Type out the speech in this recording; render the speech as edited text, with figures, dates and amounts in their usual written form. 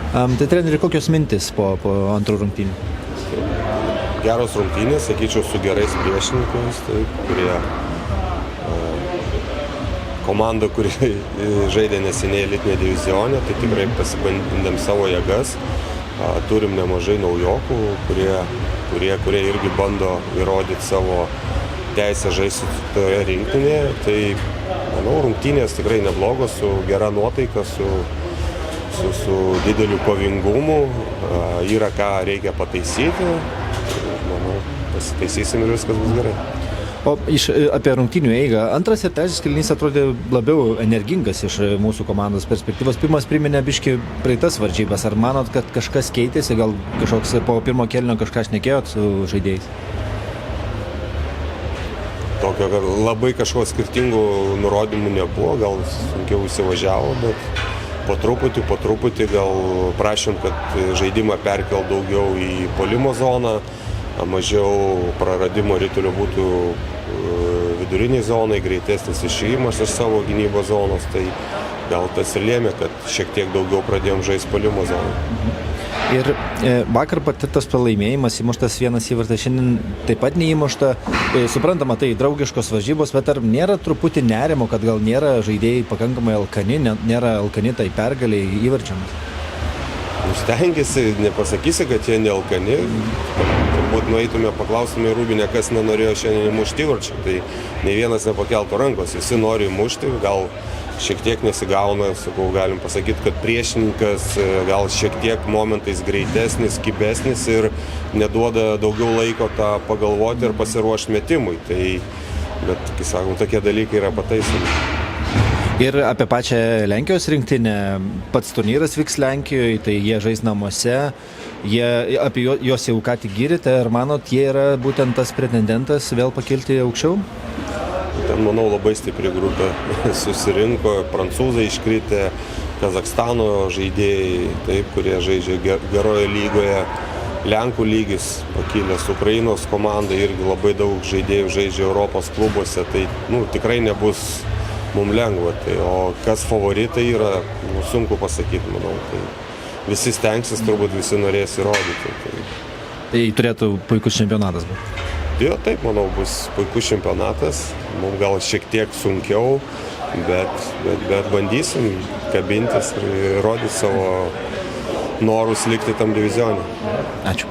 Tai treneri, kokios mintis po antrų rungtynių? Geros rungtynės, sakyčiau, su gerais priešininkais, tai, kurie komanda, kuri žaidė neseniai elitinė divizionė, tai tikrai pasibandėm savo jėgas. Turim nemažai naujokų, kurie irgi bando įrodyti savo teisę žaisti toje rinktinėje. Tai, manau, rungtynės tikrai neblogos, su gera nuotaika, su dideliu kovingumu. Yra ką reikia pataisyti. Manau, pasitaisysim ir viskas bus gerai. O apie rungtynių eigą, antras ir trečias kėlinys atrodė labiau energingas iš mūsų komandos perspektyvos. Pirmas priminė biškį praeitas varžybas. Ar manot, kad kažkas keitėsi, gal kažkoks po pirmo kėlinio kažką šnekėjot su žaidėjais? Tokio labai kažko skirtingų nurodymų nebuvo, gal sunkiau įsivažiavo, bet po truputį gal prašym, kad žaidimą perkel daugiau į puolimo zoną, mažiau praradimo ritulio būtų viduriniai zonai, greitesnis išėjimas iš savo gynybos zonos, tai gal tas ir lėmė, kad šiek tiek daugiau pradėjom žaisti puolimo zoną. Ir vakar patirtas pralaimėjimas, įmuštas vienas įvartis, šiandien taip pat neįmušta. Suprantama, tai draugiškos varžybos, bet ar nėra truputį nerimo, kad gal nėra žaidėjai pakankamai alkani, nėra alkani tai pergaliai įvarčiams? Stengiasi, nepasakysi, kad jie nealkani. Turbūt nueitume, paklaustume Rūbinę, kas nenorėjo šiandien įmušti įvarčių. Tai nei vienas nepakeltų rankos, visi nori įmušti, gal šiek tiek nesigauna, sakau, galim pasakyti, kad priešininkas gal šiek tiek momentais greitesnis, kibesnis ir neduoda daugiau laiko tą pagalvoti ir pasiruošti metimui. Tai, bet, kai sakom, tokie dalykai yra pataisomi. Ir apie pačią Lenkijos rinktinę, pats turnyras vyks Lenkijoje, tai jie žais namuose, apie juos jau ką tik girite, ar manot, jie yra būtent tas pretendentas vėl pakilti aukščiau? Ten, manau, labai stipri grupė susirinko, prancūzai iškritę, Kazakstano žaidėjai, taip, kurie žaidžia geroje lygoje, Lenkų lygis pakilęs, Ukrainos komanda irgi labai daug žaidėjų žaidžia Europos klubuose, tai tikrai nebus mums lengva, tai, o kas favoritai yra, sunku pasakyti, manau, tai visi stengsis, turbūt visi norės įrodyti. Tai turėtų puikus čempionatas būti. Jo, taip, manau, bus puikus čempionatas, mums gal šiek tiek sunkiau, bet bandysim kabintis ir rodyti savo norus likti tam divizionui. Ačiū.